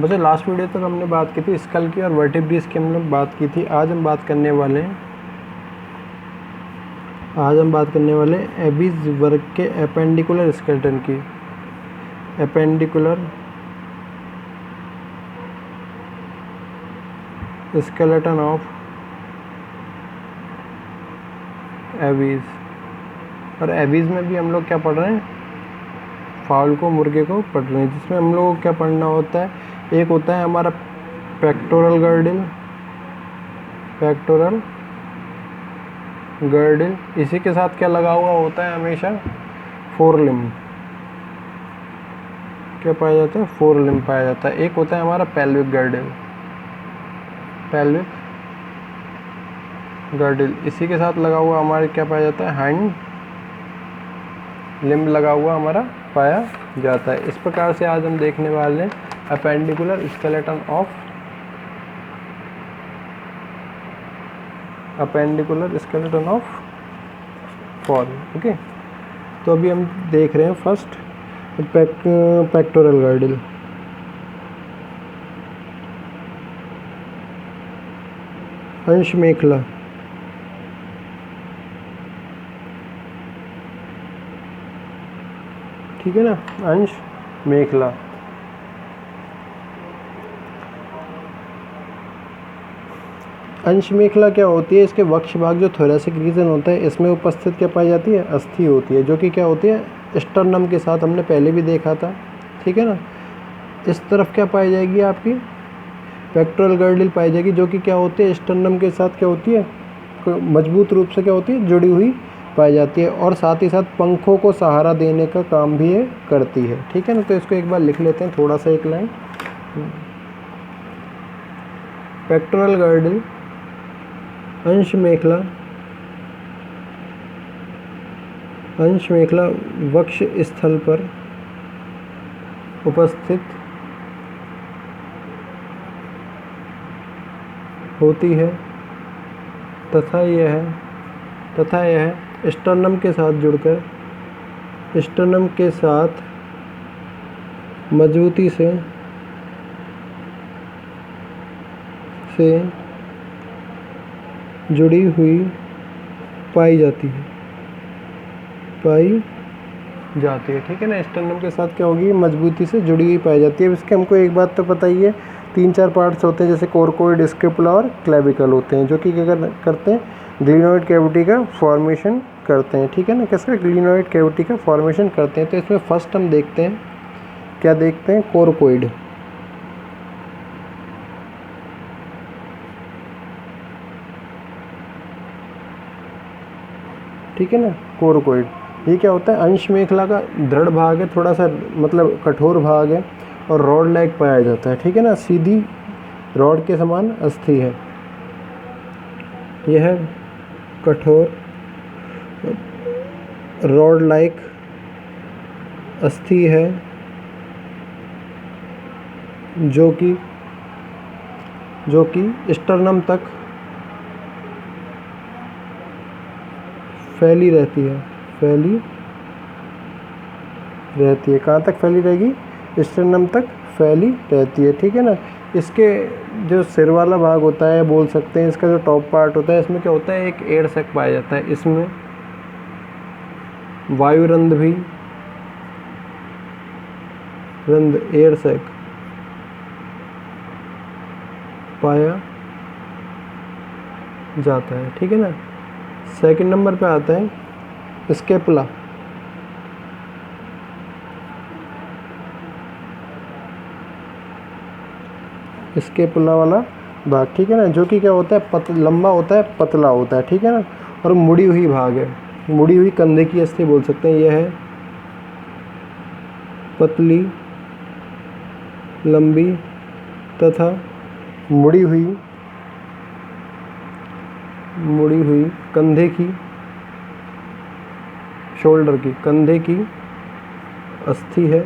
वैसे last video तक हमने बात की थी स्कल की और वर्टिब्रेस की हमने बात की थी। आज हम बात करने वाले हैं एबीज वर्ग के एपेंडिकुलर स्केलेटन की। Appendicular skeleton of Abies. और एबीज में भी हम लोग क्या पढ़ रहे हैं, फाउल को, मुर्गे को पढ़ रहे हैं, जिसमें हम लोगों को क्या पढ़ना होता है, एक होता है हमारा पेक्टोरल गर्डिल, इसी के साथ क्या लगा हुआ होता है हमेशा, फोरलिम्ब। क्या पाया जाता है, फोरलिम्ब पाया जाता है। एक होता है हमारा पेल्विक गर्डिल, इसी के साथ लगा हुआ हमारे क्या पाया जाता है, हाइंड लिम्ब लगा हुआ हमारा पाया जाता है। इस प्रकार से आज हम देखने वाले हैं appendicular skeleton of fall. Okay, तो अभी हम देख रहे हैं फर्स्ट पेक्टोरल गर्डिल। अंश मेखला, ठीक है ना, अंश मेखला। अंश मेखला क्या होती है, इसके वक्ष भाग जो थोरैसिक रीजन होता है इसमें उपस्थित क्या पाई जाती है, अस्थि होती है, जो कि क्या होती है स्टर्नम के साथ, हमने पहले भी देखा था, ठीक है ना। इस तरफ क्या पाई जाएगी आपकी पेक्टोरल गर्डिल पाई जाएगी, जो कि क्या होती है स्टर्नम के साथ क्या होती है, मजबूत रूप से क्या होती है, जुड़ी हुई पाई जाती है, और साथ ही साथ पंखों को सहारा देने का काम भी ये करती है, ठीक है ना। तो इसको एक बार लिख लेते हैं थोड़ा सा, एक लाइन। पेक्टोरल गर्डिल अंश मेखला वक्ष स्थल पर उपस्थित होती है तथा यह स्टर्नम के साथ मजबूती से जुड़ी हुई पाई जाती है, ठीक है ना। स्टर्नम के साथ क्या होगी, मजबूती से जुड़ी हुई पाई जाती है। इसके हमको एक बात तो पता ही है, 3-4 पार्ट्स होते हैं, जैसे कोरकोइड, स्क्रूपुला और क्लेविकल होते हैं, जो कि क्या करते हैं, ग्लिनोइड कैविटी का फॉर्मेशन करते हैं, ठीक है ना। किसका, ग्लिनोइड कैविटी का फॉर्मेशन करते हैं। तो इसमें फर्स्ट हम देखते हैं, क्या देखते हैं, कोरकोइड। ठीक है ना, कोरकोइड ये क्या होता है, अंश मेखला का दृढ़ भाग है, थोड़ा सा मतलब कठोर भाग है, और रॉड लाइक पाया जाता है, ठीक है ना, सीधी रॉड के समान अस्थि है। यह कठोर रॉड लाइक अस्थि है, जो कि स्टर्नम तक फैली रहती है। कहाँ तक फैली रहेगी, स्टर्नम तक फैली रहती है, ठीक है ना। इसके जो सिर वाला भाग होता है, बोल सकते हैं इसका जो टॉप पार्ट होता है, इसमें क्या होता है, एक एयर सैक पाया जाता है। इसमें वायुरंध्र एयर सैक पाया जाता है, ठीक है ना। सेकंड नंबर पे आता है स्केपुला। स्केपुला वाला भाग, ठीक है ना, जो कि क्या होता है, लंबा होता है, पतला होता है, ठीक है ना, और मुड़ी हुई भाग है, मुड़ी हुई कंधे की अस्थि बोल सकते हैं। यह है पतली, लंबी तथा मुड़ी हुई कंधे की, शोल्डर की, कंधे की अस्थि है,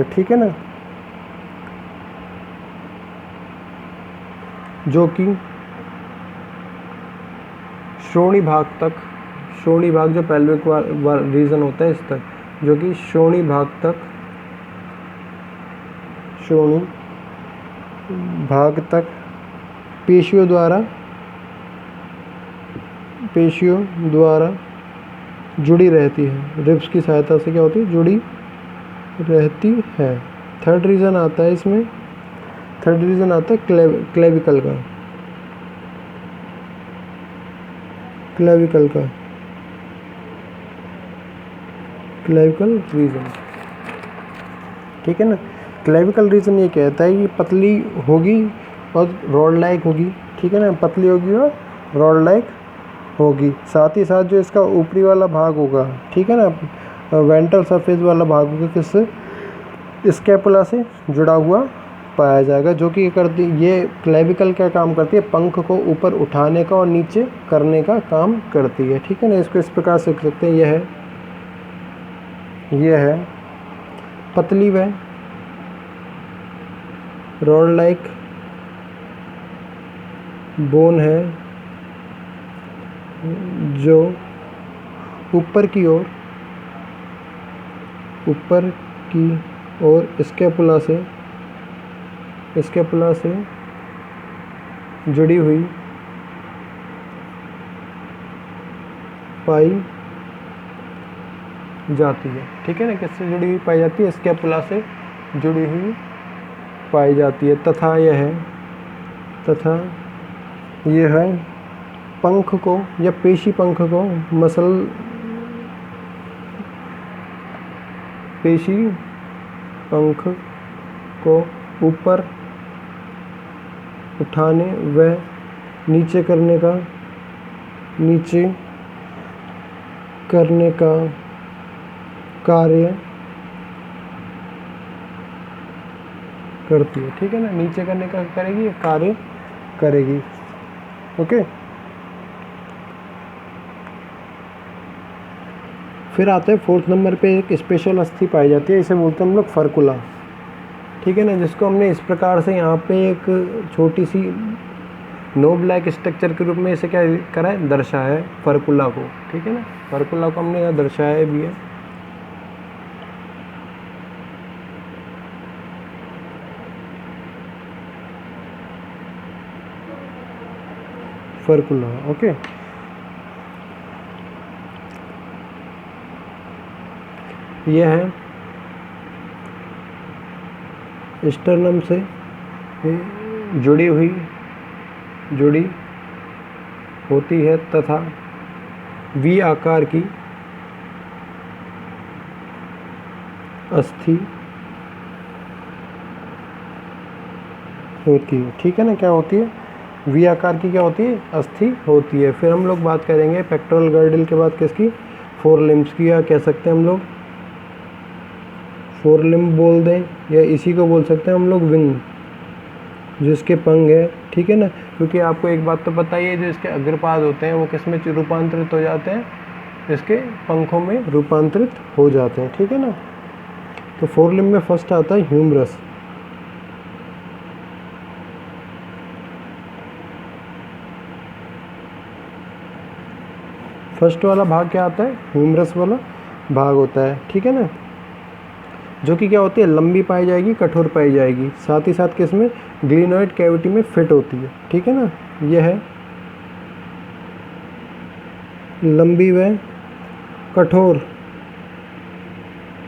ठीक है ना, जो कि श्रोणी भाग जो पेल्विक रीजन होता है, इस तक जो कि श्रोणी भाग तक पेशियों द्वारा जुड़ी रहती है। रिब्स की सहायता से क्या होती है, जुड़ी रहती है। थर्ड रीज़न आता है इसमें, थर्ड रीज़न आता है क्लेविकल रीजन। ठीक है ना। क्लेविकल रीजन ये कहता है कि पतली होगी और रॉड लाइक होगी। ठीक है ना, पतली होगी और रॉड लाइक होगी। साथ ही साथ जो इसका ऊपरी वाला भाग होगा, ठीक है ना, वेंट्रल सरफेस वाला भाग होगा, किससे, स्कैपुला से जुड़ा हुआ पाया जाएगा। जो कि करती, ये क्लेविकल क्या काम करती है, पंख को ऊपर उठाने का और नीचे करने का काम करती है। ठीक है ना, इसको इस प्रकार से लिख सकते हैं। यह है पतली व रॉड लाइक बोन है जो ऊपर की ओर स्कैपुला से जुड़ी हुई पाई जाती है। ठीक है ना, किससे जुड़ी हुई पाई जाती है, स्कैपुला से जुड़ी हुई पाई जाती है। तथा यह है पंख को या पेशी पंख को पेशी पंख को ऊपर उठाने व नीचे करने का कार्य करती है। ठीक है ना, नीचे करने का करेगी, कार्य करेगी। ओके, फिर आते हैं फोर्थ नंबर पे, एक स्पेशल अस्थि पाई जाती है, इसे बोलते हैं हम लोग फर्कुला। ठीक है ना, जिसको हमने इस प्रकार से यहाँ पे एक छोटी सी नोब लाइक स्ट्रक्चर के रूप में इसे क्या करा है, दर्शाया है फर्कुला को। ठीक है ना, फर्कुला को हमने यहाँ दर्शाया भी है। फर्कुला, ओके। यह है स्टर्नम से जुड़ी होती है तथा वी आकार की अस्थि होती है। ठीक है ना, क्या होती है, वी आकार की क्या होती है, अस्थि होती है। फिर हम लोग बात करेंगे पेक्टोरल गर्डल के बाद किसकी, फोर लिम्स की, या कह सकते हैं हम लोग फोर लिम्ब बोल दें, या इसी को बोल सकते हैं हम लोग विंग, जिसके पंख है। ठीक है ना, क्योंकि आपको एक बात तो पता ही है, जो इसके अग्रपाद होते हैं वो किस में रूपांतरित हो जाते हैं, इसके पंखों में रूपांतरित हो जाते हैं। ठीक है ना, तो फोर लिम्ब में फर्स्ट आता है ह्यूमरस। फर्स्ट वाला भाग क्या आता है, ह्यूमरस वाला भाग होता है। ठीक है ना, जो कि क्या होती है, लंबी पाई जाएगी, कठोर पाई जाएगी, साथ ही साथ किसमें, ग्लिनोइड कैविटी में फिट होती है। ठीक है ना, यह है लंबी व कठोर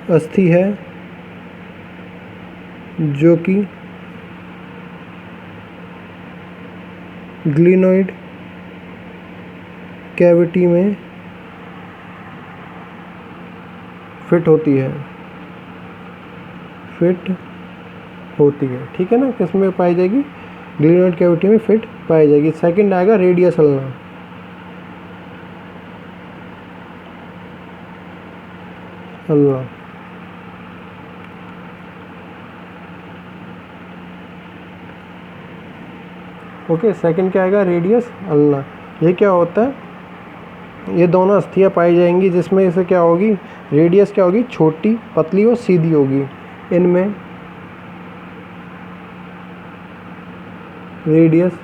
अस्थि है जो कि ग्लिनोइड कैविटी में फिट होती है। ठीक है ना, किसमें पाई जाएगी, ग्लिनोइड कैविटी में फिट पाई जाएगी। सेकंड आएगा रेडियस अल्ना। ओके, सेकंड क्या आएगा, रेडियस अल्ना। ये क्या होता है, ये दोनों अस्थियाँ पाई जाएंगी, जिसमें से क्या होगी, रेडियस क्या होगी, छोटी, पतली और सीधी होगी। इनमें रेडियस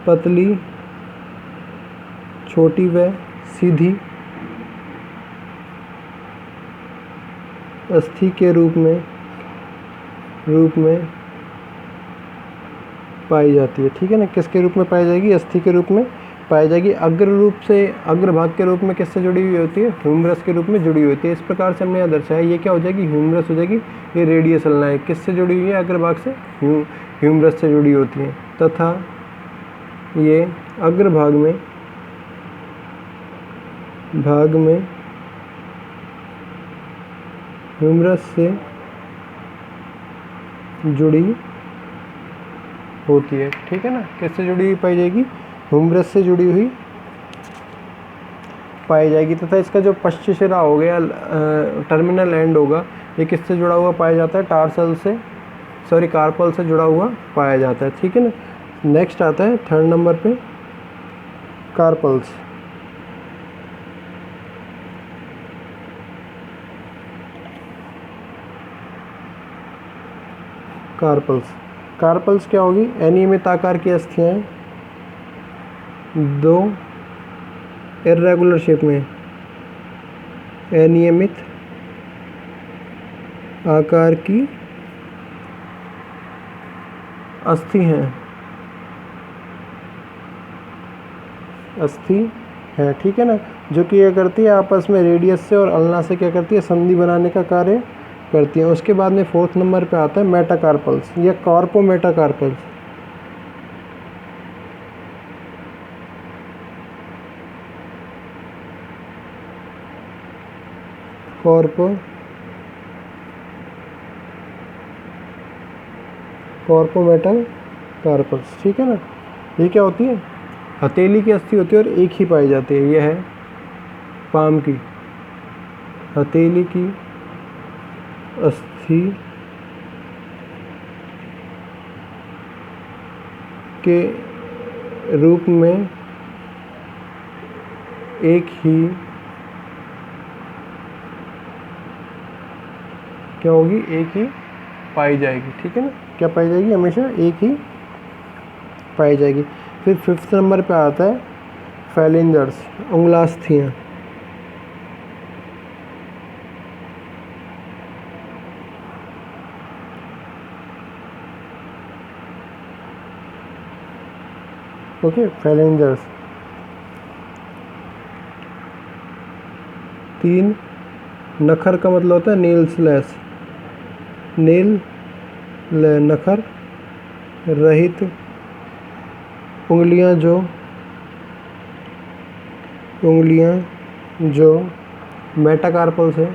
पतली, छोटी व सीधी अस्थि के रूप में पाई जाती है। ठीक है ना, किसके रूप में पाई जाएगी? अस्थि के रूप में पाई जाएगी। अग्रभाग के रूप में किससे जुड़ी हुई होती है? ह्यूमरस के रूप में जुड़ी हुई होती है। इस प्रकार से हमने यहाँ दर्शाया। ये क्या हो जाएगी? ह्यूमरस हो जाएगी। ये रेडियस नाली किससे जुड़ी हुई है? अग्रभाग से, ह्यूमरस से जुड़ी होती है। तथा ये अग्रभाग में ह्यूमरस से जुड़ी होती है। ठीक है ना, किससे जुड़ी हुई पाई जाएगी? ह्यूमरस से जुड़ी हुई पाई जाएगी। तथा इसका जो पश्च शिरा हो गया, टर्मिनल एंड होगा, ये किससे जुड़ा हुआ पाया जाता है? कार्पल से जुड़ा हुआ पाया जाता है। ठीक है ना। नेक्स्ट आता है 3rd नंबर पे कार्पल्स। कार्पल्स क्या होगी? अनियमित आकार की अस्थियां, 2 इर्रेगुलर शेप में अनियमित आकार की अस्थि है। ठीक है ना, जो कि क्या करती है? आपस में रेडियस से और अल्ना से क्या करती है? संधि बनाने का कार्य करती है। उसके बाद में 4th नंबर पे आता है मेटाकार्पल्स या कार्पोमेटाकार्पल्स। कार्पोमेटाकार्पल्स। ठीक है ना, ये क्या होती है? हथेली की अस्थि होती है और एक ही पाई जाती है। यह है पाम की हथेली की अस्थि के रूप में एक ही क्या होगी? एक ही पाई जाएगी। ठीक है ना, क्या पाई जाएगी? हमेशा एक ही पाई जाएगी। फिर 5th नंबर पे आता है फैलेंजर्स, उंगलास्थियाँ। ओके, फैलेंजर्स 3 नखर का मतलब होता है नखर रहित उंगलियां जो मेटाकार्पल से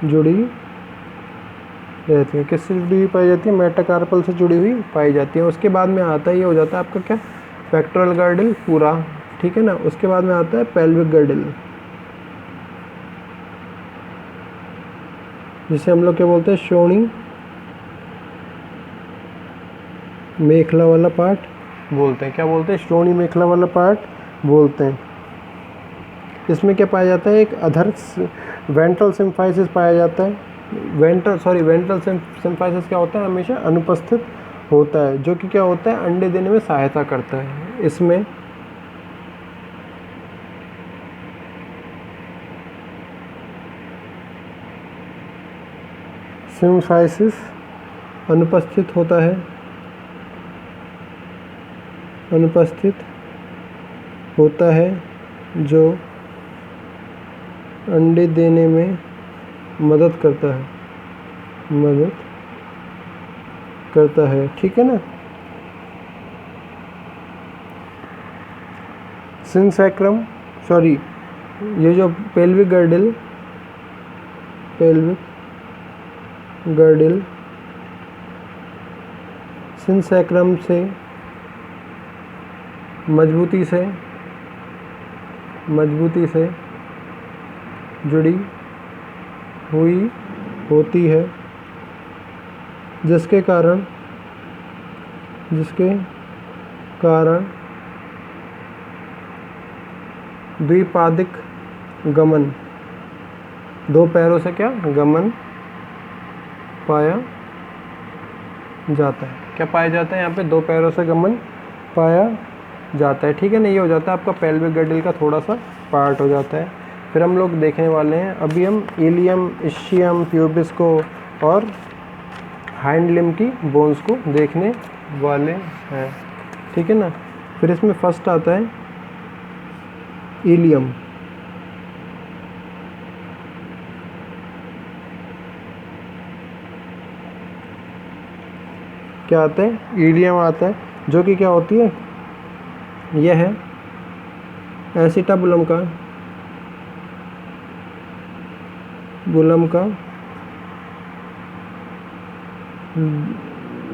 जुड़ी रहती है। किससे जुड़ी हुई पाई जाती है? मेटाकार्पल से जुड़ी हुई पाई जाती है। उसके बाद में आता है, ये हो जाता है आपका क्या? पेक्टोरल गर्डल पूरा। ठीक है ना, उसके बाद में आता है पेल्विक गर्डल, जिसे हम लोग क्या बोलते हैं? श्रोणि मेखला वाला पार्ट बोलते हैं। क्या बोलते हैं? श्रोणि मेखला वाला पार्ट बोलते हैं। इसमें क्या पाया जाता है? एक अधर वेंट्रल सिम्फाइसिस पाया जाता है। वेंट्रल सिम्फाइसिस क्या होता है? हमेशा अनुपस्थित होता है, जो कि क्या होता है? अंडे देने में सहायता करता है। इसमें सिम्फाइसिस अनुपस्थित होता है, जो अंडे देने में मदद करता है। ठीक है ना। ये जो पेल्विक गर्डल सिंसैक्रम से मजबूती से जुड़ी हुई होती है, जिसके कारण द्विपादिक गमन, 2 पैरों से क्या? गमन पाया जाता है। क्या पाया जाता है? यहाँ पे 2 पैरों से गमन पाया जाता है। ठीक है ना, ये हो जाता है आपका पेल्विक गर्डल का थोड़ा सा पार्ट हो जाता है। फिर हम लोग देखने वाले हैं, अभी हम इलियम, इस्चियम, प्यूबिस को और हाइंड लिम्ब की बोन्स को देखने वाले हैं, ठीक है ना। फिर इसमें फर्स्ट आता है इलियम। क्या आता है? इलियम आता है, जो कि क्या होती है, यह है एसिटाबुलम का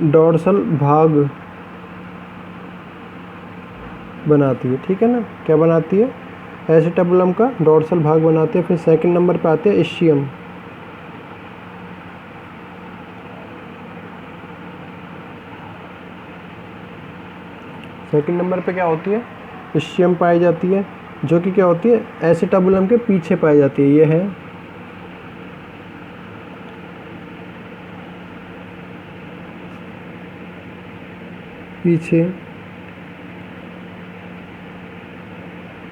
डोर्सल भाग बनाती है, ठीक है ना। क्या बनाती है? एसिटाबुलम का डोर्सल भाग बनाती है। फिर सेकंड नंबर पे आते हैं इस्चियम। सेकंड नंबर पे क्या होती है? इस्चियम पाई जाती है, जो कि क्या होती है, एसिटाबुलम के पीछे पाई जाती है। ये है पीछे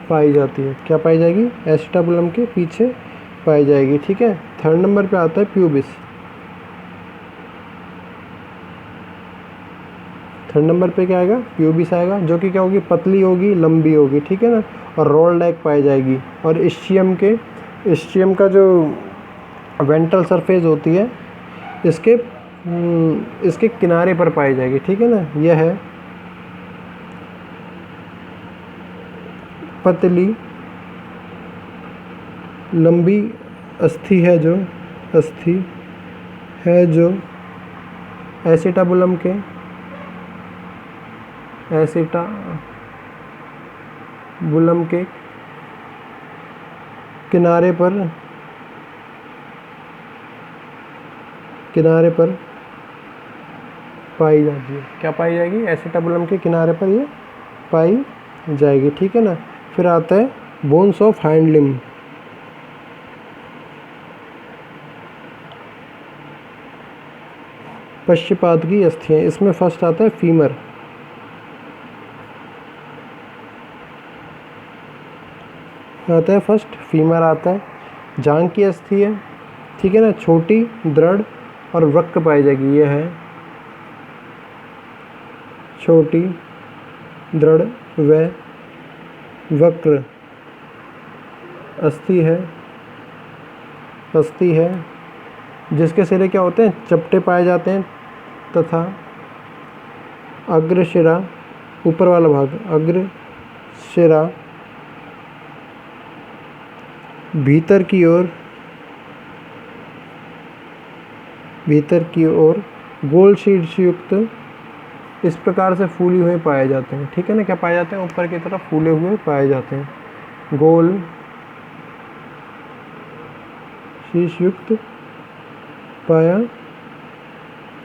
पाई जाती है। क्या पाई जाएगी? एसिटाबुलम के पीछे पाई जाएगी, ठीक है। थर्ड नंबर पे आता है प्यूबिस। थर्ड नंबर पे क्या आएगा? प्यूबिस आएगा, जो कि क्या होगी, पतली होगी, लंबी होगी, ठीक है ना, और रोल लाइक पाई जाएगी। और इस्चियम का जो वेंट्रल सरफेस होती है, इसके किनारे पर पाई जाएगी, ठीक है ना। यह है पतली लंबी अस्थि है जो एसिटाबुलम के किनारे पर पाई जाती है। क्या पाई जाएगी? एसिटाबुलम के किनारे पर ये पाई जाएगी, ठीक है ना। फिर आता है बोन्स ऑफ हाइंड लिम्ब। पश्चपाद की अस्थियां। इसमें फर्स्ट आता है फीमर। आता है फर्स्ट फीमर आता है, जांघ की अस्थि है, ठीक है ना, छोटी, दृढ़ और वक्र पाई जाएगी। यह है छोटी, दृढ़ व वक्र अस्थि है, जिसके सिरे क्या होते हैं, चपटे पाए जाते हैं, तथा अग्रशिरा, ऊपर वाला भाग अग्रशिरा भीतर की ओर गोल शीर्ष युक्त इस प्रकार से फूले हुए पाए जाते हैं, ठीक है ना। क्या पाए जाते हैं? ऊपर की तरफ फूले हुए पाए जाते हैं, गोल शीर्ष युक्त पाया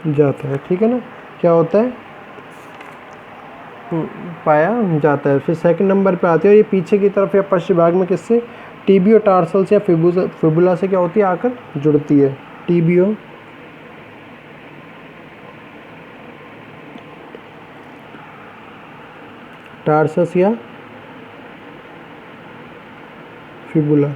जाता है, ठीक है ना। क्या होता है? पाया जाता है। फिर सेकंड नंबर पे आते हैं, ये पीछे की तरफ या पश्चिम भाग में किससे? टीबियो टार्सल्स या फिबुला से क्या होती है, आकर जुड़ती है। टीबियो टार्सस या फिबुला।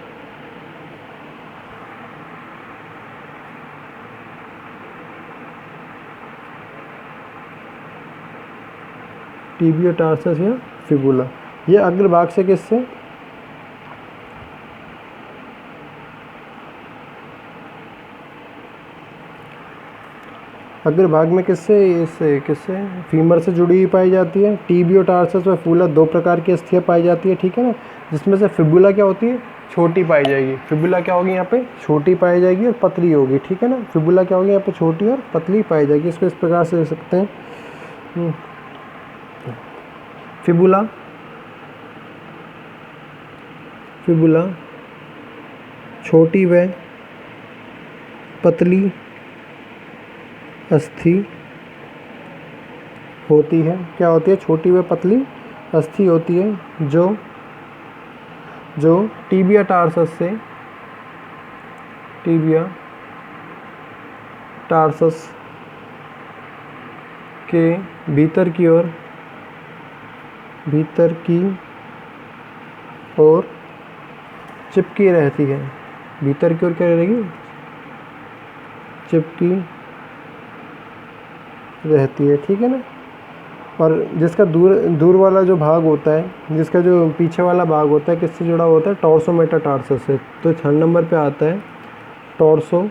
टीबियो टार्सस या फिबुला। ये अग्रभाग से किससे? अग्रभाग में किससे फीमर से जुड़ी हुई पाई जाती है। टीबियो टार्सस व फिबुला दो प्रकार की अस्थियां पाई जाती है, ठीक है ना, जिसमें से फिबुला क्या होती है, छोटी पाई जाएगी। फिबुला क्या होगी यहाँ पे? छोटी पाई जाएगी और पतली होगी, ठीक है ना। फिबुला क्या होगी यहाँ पे? छोटी और पतली पाई जाएगी। इसको इस प्रकार से देख सकते हैं, फिबुला छोटी व पतली अस्थि होती है। क्या होती है? छोटी व पतली अस्थि होती है, जो टीबिया टार्सस के भीतर की ओर चिपकी रहती है, भीतर की ओर क्या रहेगी, चिपकी रहती है, ठीक है ना। और जिसका दूर वाला जो भाग होता है, जिसका जो पीछे वाला भाग होता है, किससे जुड़ा होता है, टॉर्सो मेटाटार्सस से। तो 6 नंबर पे आता है टॉर्सो,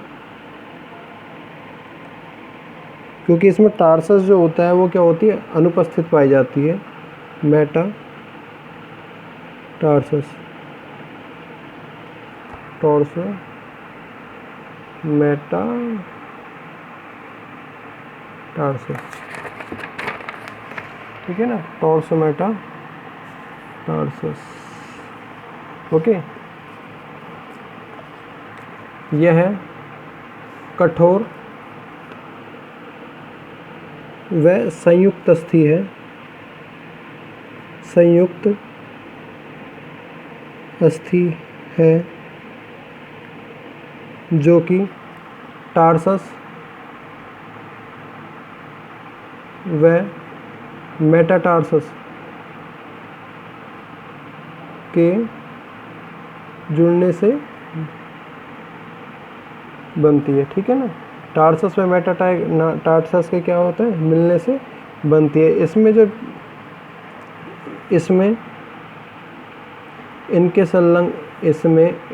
क्योंकि इसमें टार्सस जो होता है वो क्या होती है, अनुपस्थित पाई जाती है, मेटाटार्सस, टॉर्सो मेटाटार्सस, ठीक है ना, टॉर्सो मेटाटार्सस। ओके, यह है कठोर व संयुक्त अस्थि है, संयुक्त अस्थि है, जो कि टार्सस व मेटाटार्सस के जुड़ने से बनती है, ठीक है ना। टार्सस व मेटाटार्सस के क्या होता है, मिलने से बनती है। इसमें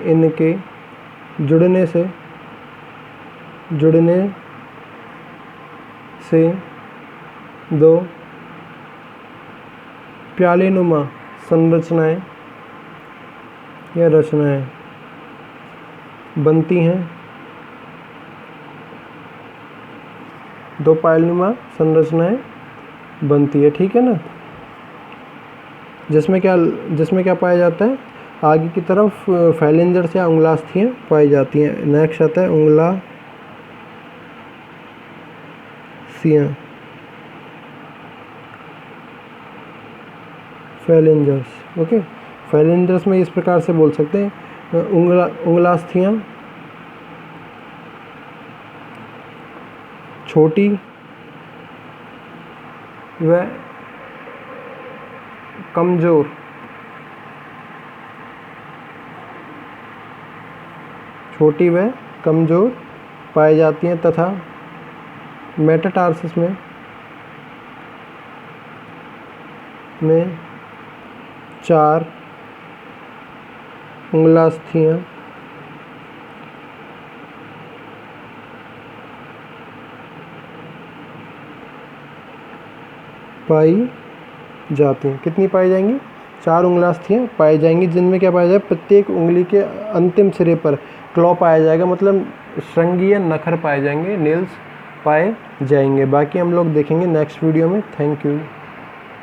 इनके जुड़ने से दो प्यालेनुमा संरचनाएं या रचनाएं बनती हैं, दो प्यालेनुमा संरचनाएं बनती है, ठीक है ना। जिसमें क्या पाया जाता है, आगे की तरफ फैलेंजर्स या उंगलास्थियाँ पाई जाती हैं। नेक्स्ट आता है उंगलास्थियाँ, फैलेंजर्स। ओके, फैलेंजर्स में इस प्रकार से बोल सकते हैं, उंगलास्थियाँ छोटी व कमज़ोर पाई जाती हैं, तथा मेटाटार्सस में 4 उंगलास्थियाँ पाई जाती हैं। कितनी पाई जाएंगी, 4 उंगलास्थियाँ पाई जाएंगी, जिनमें क्या पाया जाएगा, प्रत्येक उंगली के अंतिम सिरे पर क्लॉ पाया जाएगा, मतलब श्रृंगी या नखर पाए जाएंगे, नेल्स पाए जाएंगे। बाकी हम लोग देखेंगे नेक्स्ट वीडियो में। Thank you.